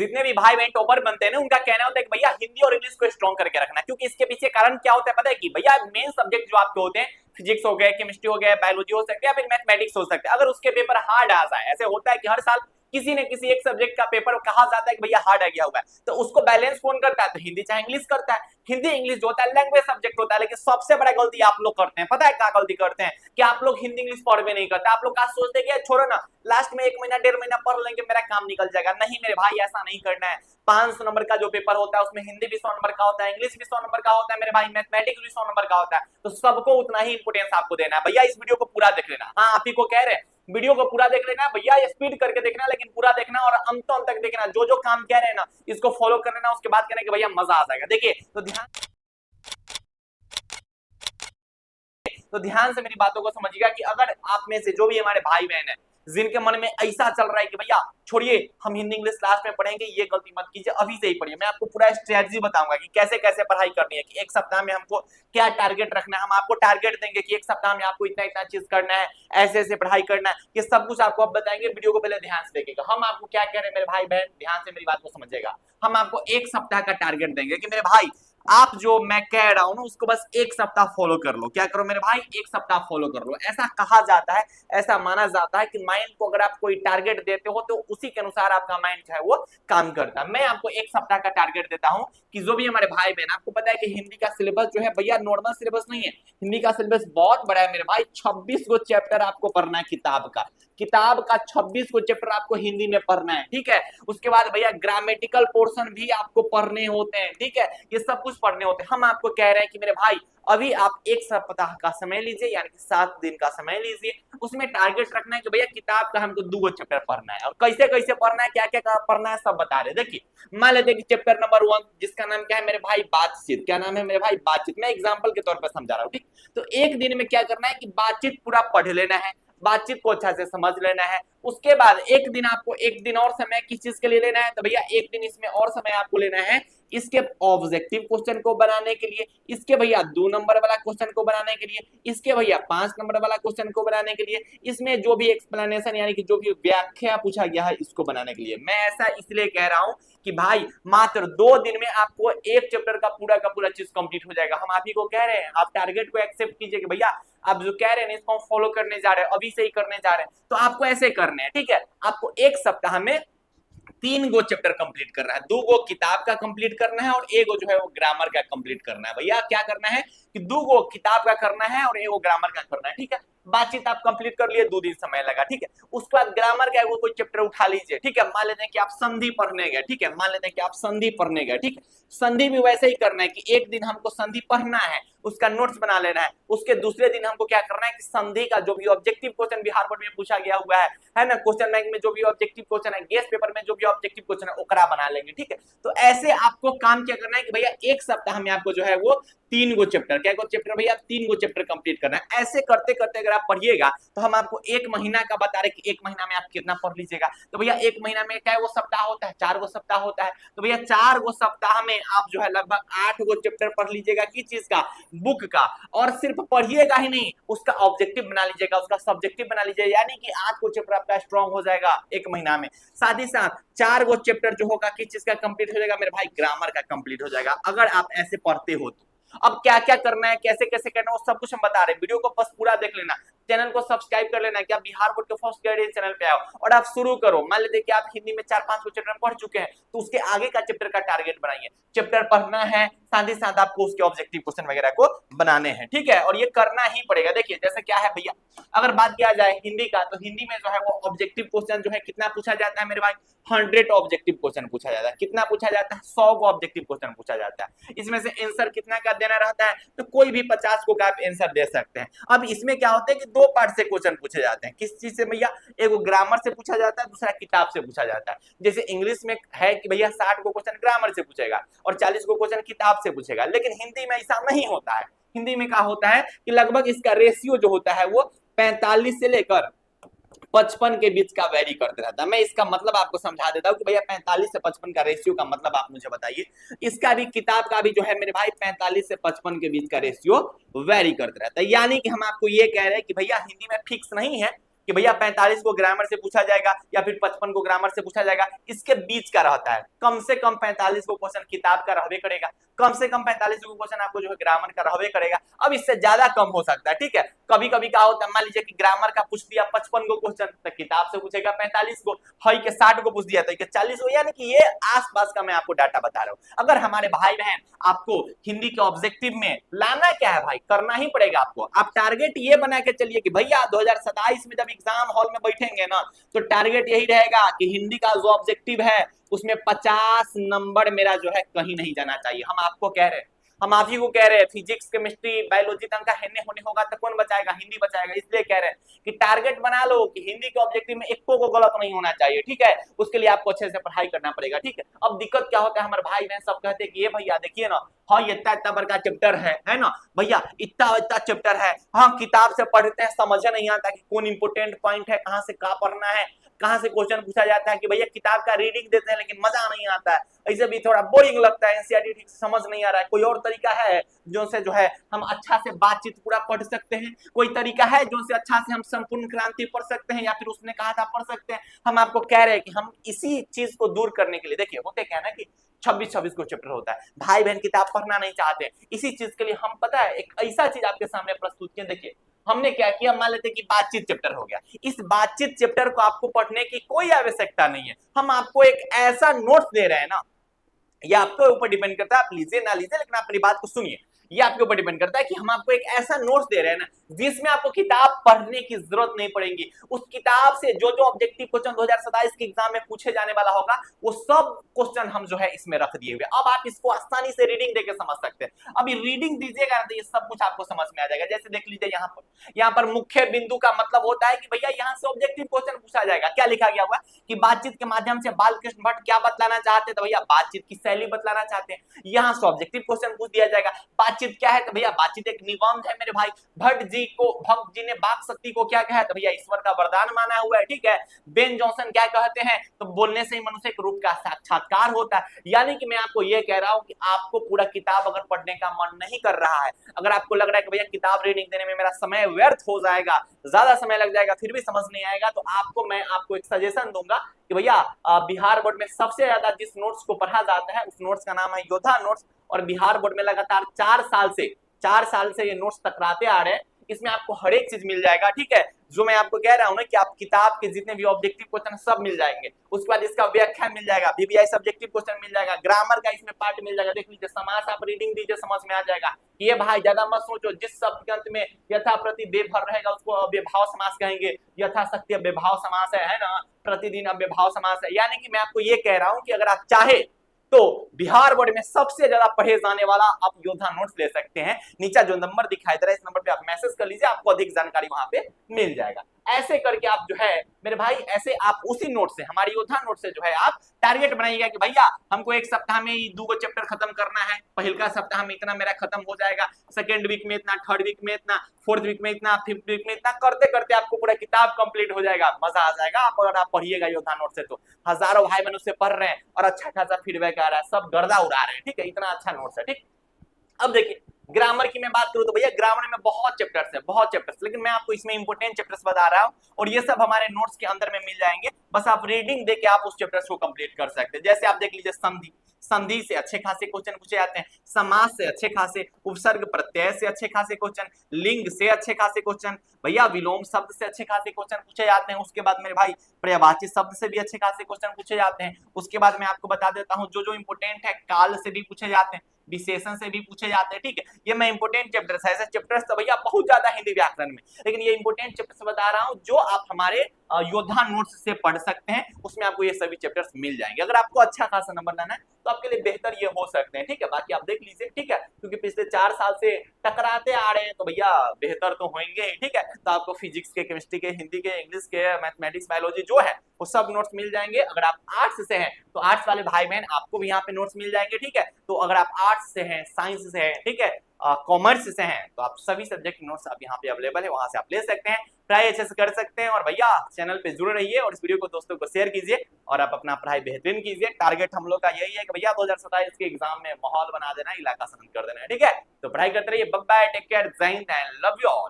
जितने भी भाई बहन टॉपर बनते हैं ना, उनका कहना होता है कि भैया हिंदी और इंग्लिश को स्ट्रॉन्ग करके रखना, क्योंकि इसके पीछे कारण क्या होता है पता है कि भैया मेन सब्जेक्ट जो आपके होते हैं, फिजिक्स हो गए, केमिस्ट्री हो गया, बायोलॉजी हो सकते हैं या फिर मैथमेटिक्स हो सकते हैं, अगर उसके पेपर हार्ड आ जाए, ऐसे होता है कि हर साल किसी न किसी एक सब्जेक्ट का पेपर कहा जाता है कि भैया हार्ड आ गया हुआ है, तो उसको बैलेंस कौन करता है? तो हिंदी चाहे इंग्लिश करता है। हिंदी इंग्लिश जो होता है लैंग्वेज सब्जेक्ट होता है, लेकिन सबसे बड़ा गलती आप लोग करते हैं, पता है क्या गलती करते हैं? कि आप लोग हिंदी इंग्लिश पढ़ भी नहीं करते। आप लोग क्या सोचते हैं कि छोड़ो ना, लास्ट में 1 महीना 1.5 महीना पढ़ लेंगे, मेरा काम निकल जाएगा। नहीं मेरे भाई, ऐसा नहीं करना है। 500 नंबर का जो पेपर होता है उसमें हिंदी भी 100 नंबर का होता है, इंग्लिश भी 100 नंबर का होता है मेरे भाई, मैथमेटिक्स भी 100 नंबर का होता है, तो सबको उतना ही इंपोर्टेंस आपको देना है। भैया इस वीडियो को पूरा देख लेना। हाँ, आप ही को कह रहे हैं, वीडियो को पूरा देख लेना भैया, स्पीड करके देखना, लेकिन पूरा देखना और अंत तक देखना। जो जो काम कह रहे हैं ना, इसको फॉलो कर लेना, उसके बाद कहना कि भैया मजा आ जाएगा। देखिए तो ध्यान से मेरी बातों को समझिएगा कि अगर आप में से जो भी हमारे भाई बहन है, जिनके मन में ऐसा चल रहा है कि भैया छोड़िए हम हिंदी इंग्लिश क्लास में पढ़ेंगे, ये गलती मत कीजिए, अभी से ही पढ़िए। मैं आपको पूरा स्ट्रेटजी बताऊंगा कि कैसे कैसे पढ़ाई करनी है, कि एक सप्ताह में हमको क्या टारगेट रखना है। हम आपको टारगेट देंगे कि एक सप्ताह में आपको इतना इतना चीज करना है, ऐसे ऐसे पढ़ाई करना है, ये सब कुछ आपको अब बताएंगे। वीडियो को पहले ध्यान से देखिएगा। हम आपको क्या कह रहे हैं मेरे भाई बहन, ध्यान से मेरी बात को समझिएगा। हम आपको एक सप्ताह का टारगेट देंगे कि मेरे भाई आप जो मैं कह रहा हूं ना, उसको बस एक सप्ताह फॉलो कर लो। क्या करो मेरे भाई? एक सप्ताह फॉलो कर लो। ऐसा कहा जाता है, ऐसा माना जाता है कि माइंड को अगर आप कोई टारगेट देते हो तो उसी के अनुसार आपका माइंड जो है वो काम करता है। मैं आपको एक सप्ताह का टारगेट देता हूं कि जो भी हमारे भाई बहन, आपको पता है कि हिंदी का सिलेबस जो है भैया नॉर्मल सिलेबस नहीं है, हिंदी का सिलेबस बहुत बड़ा है मेरे भाई। 26 गो चैप्टर आपको पढ़ना है किताब का 26 को चैप्टर आपको हिंदी में पढ़ना है, ठीक है। उसके बाद भैया ग्रामेटिकल पोर्शन भी आपको पढ़ने होते हैं, ठीक है। ये सब कुछ पढ़ने होते हैं। हम आपको कह रहे हैं कि मेरे भाई अभी आप एक सप्ताह का समय लीजिए, यानी कि 7 दिन का समय लीजिए। उसमें टारगेट रखना है कि भैया किताब का हमको 2 चैप्टर पढ़ना है, और कैसे कैसे पढ़ना है, क्या क्या पढ़ना है, सब बता रहे। देखिए मान लेते कि चैप्टर नंबर 1 जिसका नाम क्या है मेरे भाई? बातचीत। क्या नाम है मेरे भाई? बातचीत। मैं एग्जाम्पल के तौर पर समझा रहा हूँ, ठीक। तो एक दिन में क्या करना है कि बातचीत पूरा पढ़ लेना है, बातचीत को अच्छा से समझ लेना है। उसके बाद एक दिन आपको एक दिन और समय किस चीज के लिए लेना है? तो भैया एक दिन इसमें और समय आपको लेना है इसके ऑब्जेक्टिव क्वेश्चन को बनाने के लिए, इसके भैया 2 नंबर वाला क्वेश्चन को बनाने के लिए, इसके भैया 5 नंबर वाला क्वेश्चन को बनाने के लिए, इसमें जो भी एक्सप्लेनेशन यानी कि जो भी व्याख्या पूछा गया है इसको बनाने के लिए। मैं ऐसा इसलिए कह रहा हूं कि भाई मात्र 2 दिन में आपको एक चैप्टर का पूरा चीज कंप्लीट हो जाएगा। हम आप ही को कह रहे हैं, आप टारगेट को एक्सेप्ट कीजिए कि भैया आप जो कह रहे हैं इसको हम फॉलो करने जा रहे हैं, अभी से ही करने जा रहे हैं, तो आपको ऐसे करने हैं, ठीक है। आपको एक सप्ताह में 3 गो चैप्टर कंप्लीट करना है, 2 गो किताब का कंप्लीट करना है और 1 गो जो है वो ग्रामर का कंप्लीट करना है। भैया क्या करना है कि 2 गो किताब का करना है और 1 गो ग्रामर का करना है, ठीक है। बातचीत आप कंप्लीट कर लिए, 2 दिन समय लगा, ठीक है। उसके बाद ग्रामर का वो कोई चैप्टर उठा लीजिए, ठीक है। मान लेते हैं कि आप संधि पढ़ने गए, ठीक है। मान लेते हैं कि आप संधि पढ़ने गए, ठीक है। संधि भी वैसे ही करना है कि एक दिन हमको संधि पढ़ना है, उसका नोट्स बना लेना है। उसके दूसरे दिन हमको क्या करना है कि संधि का जो भी ऑब्जेक्टिव क्वेश्चन बिहार बोर्ड में पूछा गया हुआ है ना, क्वेश्चन बैंक में जो भी ऑब्जेक्टिव क्वेश्चन है, गेस्ट पेपर में जो भी ऑब्जेक्टिव क्वेश्चन है ओकरा बना लेंगे, ठीक है। तो ऐसे आपको काम क्या करना है कि भैया एक सप्ताह में आपको जो है वो 3 गो चैप्टर, क्या गो चैप्टर भैया? 3 गो चैप्टर कंप्लीट करना है। ऐसे करते करते अगर आप पढ़िएगा तो हम आपको 1 महीना का बता रहे कि 1 महीना में आप कितना पढ़ लीजिएगा। तो भैया 1 महीना में क्या वो सप्ताह होता है? 4 गो सप्ताह होता है। तो भैया 4 गो सप्ताह में आप जो है लगभग 8 गो चैप्टर पढ़ लीजिएगा। किस चीज का? बुक का। और सिर्फ पढ़िएगा ही नहीं, उसका ऑब्जेक्टिव बना लीजिएगा, उसका सब्जेक्टिव बना लीजिएगा, यानी कि 8 गो चैप्टर आपका स्ट्रॉन्ग हो जाएगा 1 महीना में। साथ ही साथ 4 गो चैप्टर जो होगा किस चीज का कंप्लीट हो जाएगा मेरे भाई? ग्रामर का कंप्लीट हो जाएगा, अगर आप ऐसे पढ़ते हो तो। अब क्या क्या करना है, कैसे कैसे करना है, वो सब कुछ हम बता रहे हैं। वीडियो को बस पूरा देख लेना, चैनल को सब्सक्राइब कर लेना कि आप बिहार बोर्ड के फर्स्ट गाइडेंस चैनल पे आओ और आप शुरू करो। मान लेते कि आप हिंदी में 4-5 को चैप्टर पढ़ चुके हैं, तो उसके आगे का चैप्टर का टारगेट बनाइए। चैप्टर पढ़ना है, साथ ही साथ आपको उसके ऑब्जेक्टिव क्वेश्चन वगैरह को बनाने हैं, ठीक है। और ये करना ही पड़ेगा। देखिए जैसे क्या है भैया, अगर बात किया जाए हिंदी का, तो हिंदी में जो है वो ऑब्जेक्टिव क्वेश्चन जो है कितना पूछा जाता है मेरे भाई? 100 ऑब्जेक्टिव क्वेश्चन पूछा जाता है। कितना पूछा जाता है? 100 को ऑब्जेक्टिव क्वेश्चन पूछा जाता है। इसमें से आंसर कितना का देना रहता है? तो कोई भी 50 को का आप आंसर दे सकते हैं। अब इसमें क्या होता है कि 2 पार्ट से क्वेश्चन पूछे जाते हैं। किस चीज से भैया? एक ग्रामर से पूछा जाता है, दूसरा किताब से पूछा जाता है। जैसे इंग्लिश में है कि भैया 60 को क्वेश्चन ग्रामर से पूछेगा और 40 को क्वेश्चन किताब से पूछेगा, लेकिन हिंदी में ऐसा नहीं होता है। हिंदी में क्या होता है कि लगभग इसका रेशियो जो होता है वो 45 से लेकर 55 के बीच का वेरी करते रहता है। मैं इसका मतलब आपको समझा देता हूं कि भैया 45 से 55 का रेशियो का मतलब आप मुझे बताइए। इसका भी किताब का भी जो है मेरे भाई 45 से 55 के बीच का रेशियो वेरी करते रहता है। यानी कि हम आपको ये कह रहे हैं कि भैया हिंदी में फिक्स नहीं है कि भैया 45 को ग्रामर से पूछा जाएगा या फिर 55 को ग्रामर से पूछा जाएगा, इसके बीच का रहता है। कम से कम 45 को क्वेश्चन किताब का रहबे करेगा, कम से कम 45 को क्वेश्चन आपको जो है ग्रामर का रहबे करेगा। अब इससे ज्यादा कम हो सकता है, ठीक है। कभी कभी क्या होता है, मान लीजिए कि ग्रामर का पूछ दिया 55 को क्वेश्चन, तो किताब से पूछेगा 45 को, हई के 60 को पूछ दिया तो 40 को, यानी कि ये आसपास का मैं आपको डाटा बता रहा हूं। अगर हमारे भाई बहन आपको हिंदी के ऑब्जेक्टिव में लाना क्या है भाई, करना ही पड़ेगा आपको। आप टारगेट ये बना के चलिए कि भैया 2027 में जब एग्जाम हॉल में बैठेंगे ना, तो टारगेट यही रहेगा कि हिंदी का जो ऑब्जेक्टिव है उसमें 50 नंबर मेरा जो है कहीं नहीं जाना चाहिए। हम आपको कह रहे हैं, हम आप ही को कह रहे हैं, फिजिक्स केमिस्ट्री बायोलॉजी तक का हेने होने होगा तो कौन बचाएगा, हिंदी बचाएगा। इसलिए कह रहे हैं कि टारगेट बना लो कि हिंदी के ऑब्जेक्टिव में एक को गलत नहीं होना चाहिए, ठीक है। उसके लिए आपको अच्छे से पढ़ाई करना पड़ेगा, ठीक है। अब दिक्कत क्या होता है, हमारे भाई बहन सब कहते हैं कि ये भैया देखिए ना, हाँ ये इतना बड़ा चैप्टर है ना भैया, इतना चैप्टर है, हाँ किताब से पढ़ते हैं समझ नहीं आता कि कौन इंपोर्टेंट पॉइंट है, कहाँ से कहाँ पढ़ना है, कहाँ से क्वेश्चन पूछा जाता है, कि भैया किताब का रीडिंग देते हैं लेकिन मजा नहीं आता है, ऐसे भी थोड़ा बोरिंग लगता है, एनसीईआरटी ठीक से समझ नहीं आ रहा है। कोई और तरीका है जो से जो है हम अच्छा से बातचीत पूरा पढ़ सकते हैं, कोई तरीका है जो से अच्छा से हम संपूर्ण क्रांति पढ़ सकते हैं, या फिर उसने कहा था पढ़ सकते हैं। हम आपको कह रहे हैं कि हम इसी चीज को दूर करने के लिए, देखिए होते क्या है ना कि 26 को चैप्टर होता है, भाई बहन किताब पढ़ना नहीं चाहते, इसी चीज के लिए हम पता है एक ऐसा चीज आपके सामने प्रस्तुत किया। देखिए हमने क्या किया, मान लेते कि बातचीत चैप्टर हो गया, इस बातचीत चैप्टर को आपको पढ़ने की कोई आवश्यकता नहीं है, हम आपको एक ऐसा नोट्स दे रहे हैं ना, ये आपके ऊपर डिपेंड करता है, आप लीजिए ना लीजिए, लेकिन आप मेरी बात को सुनिए। ये आपके ऊपर डिपेंड करता है कि हम आपको एक ऐसा नोट्स दे रहे हैं ना जिसमें आपको किताब पढ़ने की जरूरत नहीं पड़ेगी। उस किताब से जो जो ऑब्जेक्टिव क्वेश्चन 2027 के एग्जाम में पूछे जाने वाला होगा वो सब क्वेश्चन हम जो है इसमें रख दिए हुए। अब आप इसको आसानी से रीडिंग देके समझ सकते हैं। अब ये रीडिंग दीजिएगा ना तो ये सब कुछ आपको समझ में आ जाएगा। जैसे देख लीजिए यहाँ पर मुख्य बिंदु का मतलब होता है कि भैया यहाँ से ऑब्जेक्टिव क्वेश्चन पूछा जाएगा। क्या लिखा गया हुआ कि बातचीत के माध्यम से बालकृष्ण भट्ट क्या बतलाना चाहते हैं, तो भैया बातचीत की शैली बतलाना चाहते हैं। यहाँ से ऑब्जेक्टिव क्वेश्चन पूछ दिया जाएगा। बातचीत क्या है, तो भैया बातचीत एक निबंध है मेरे भाई। भट्ट जी ने वाक शक्ति को क्या कहा है, तो भैया ईश्वर का वरदान माना हुआ है, ठीक है। बेन जॉनसन क्या कहते हैं, तो बोलने से ही मनुष्य के रूप का साक्षात्कार होता है। यानी कि मैं आपको ये कह रहा हूं कि आपको पूरा किताब अगर पढ़ने का मन नहीं कर रहा है, अगर आपको लग रहा है कि भैया किताब रीडिंग देने में मेरा समय व्यर्थ हो जाएगा, ज्यादा समय लग जाएगा, फिर भी समझ नहीं आएगा, तो मैं आपको एक सजेशन दूंगा कि भैया बिहार बोर्ड में सबसे ज्यादा जिस नोट्स को पढ़ा जाता है उस नोट्स का नाम है योद्धा नोट्स, और बिहार बोर्ड में लगातार 4 साल से ये नोट्स टकराते आ रहे हैं। इसमें आपको हर एक चीज मिल जाएगा, ठीक है। जो मैं आपको कह रहा हूं ना कि आप किताब के जितने भी ऑब्जेक्टिव क्वेश्चन सब मिल जाएंगे, उसके बाद इसका व्याख्या मिल जाएगा, बीबीआई सब्जेक्टिव क्वेश्चन मिल जाएगा, ग्रामर का इसमें पार्ट मिल जाएगा। देख लीजिए समास आप रीडिंग दीजिए, समझ में आ जाएगा। ये भाई ज्यादा मत सोचो, जिस शब्द के अंत में यथा प्रति बेभर रहेगा उसको अव्यभाव समास कहेंगे, यथाशक्ति अव्यभाव समास है ना, प्रतिदिन अव्यभाव समास है। यानी कि मैं आपको ये कह रहा हूं कि अगर आप चाहे तो बिहार बोर्ड में सबसे ज्यादा पढ़े जाने वाला आप योद्धा नोट्स ले सकते हैं। नीचे जो नंबर दिखाई दे रहा है इस नंबर पे आप मैसेज कर लीजिए, आपको अधिक जानकारी वहां पे मिल जाएगा। ऐसे करके आप जो है मेरे भाई, ऐसे आप उसी नोट से, हमारी योद्धा नोट से जो है आप टारगेट बनाइएगा कि भैया हमको एक सप्ताह में 2 चैप्टर खत्म करना है, पहला सप्ताह में इतना मेरा खत्म हो जाएगा, सेकेंड वीक में इतना, थर्ड वीक में इतना, फोर्थ वीक में इतना, फिफ्थ वीक में इतना, करते करते आपको पूरा किताब कंप्लीट हो जाएगा। मजा आ जाएगा आप अगर आप पढ़िएगा योद्धा नोट से। तो हजारों भाई बहन उससे पढ़ रहे हैं और अच्छा खासा फीडबैक आ रहा है, सब गर्दा उड़ा रहे हैं, ठीक है। इतना अच्छा नोट्स है, ठीक। अब देखिए ग्रामर की मैं बात करूं तो भैया ग्रामर में बहुत चैप्टर्स, लेकिन मैं आपको इसमें इंपोर्टेंट चैप्टर्स बता रहा हूं और ये सब हमारे नोट्स के अंदर में मिल जाएंगे। बस आप रीडिंग देके आप उस चैप्टर्स को कंप्लीट कर सकते हैं। जैसे आप देख लीजिए संधि से अच्छे खासे क्वेश्चन पूछे जाते हैं, समास से अच्छे खासे, उपसर्ग प्रत्यय से अच्छे खासे क्वेश्चन, लिंग से अच्छे खासे क्वेश्चन, भैया विलोम शब्द से अच्छे खासे क्वेश्चन पूछे जाते हैं। उसके बाद मेरे भाई पर्यायवाची शब्द से भी अच्छे खासे क्वेश्चन पूछे जाते हैं। उसके बाद मैं आपको बता देता हूं जो जो इंपोर्टेंट है, काल से भी पूछे जाते हैं, विशेषण से भी पूछे जाते हैं, ठीक है। ये मैं इंपोर्टेंट चैप्टर्स है, ऐसे चैप्टर्स तो भैया बहुत ज्यादा हिंदी व्याकरण में, लेकिन ये इंपोर्टेंट चैप्टर्स बता रहा हूं जो आप हमारे योद्धा नोट्स से पढ़ सकते हैं। उसमें आपको ये सभी चैप्टर्स मिल जाएंगे। अगर आपको अच्छा खासा नंबर लाना है तो आपके लिए बेहतर ये हो सकते हैं, ठीक है। बाकी आप देख लीजिए, ठीक है, क्योंकि पिछले 4 साल से टकराते आ रहे हैं तो भैया बेहतर तो होंगे ही, ठीक है। तो आपको फिजिक्स के, केमिस्ट्री के, हिंदी के, इंग्लिश के, मैथमेटिक्स, बायोलॉजी जो है वो सब नोट्स मिल जाएंगे। अगर आप आर्ट्स से हैं तो आर्ट्स वाले भाई बहन आपको भी यहाँ पे नोट्स मिल जाएंगे, ठीक है। तो अगर आप आर्ट्स से हैं, साइंस से हैं, ठीक है, कॉमर्स से हैं, तो आप सभी सब्जेक्ट नोट्स आप यहाँ पे अवेलेबल है, वहां से आप ले सकते हैं, पढ़ाई अच्छे से कर सकते हैं। और भैया चैनल पे जुड़े रहिए और इस वीडियो को दोस्तों को शेयर कीजिए और आप अपना पढ़ाई बेहतरीन कीजिए। टारगेट हम लोग का यही है कि भैया 2027 के एग्जाम में माहौल बना देना, इलाका शांत कर देना है, ठीक है। तो पढ़ाई करते रहिए। बाय बाय, टेक केयर, जय Hind and love you all.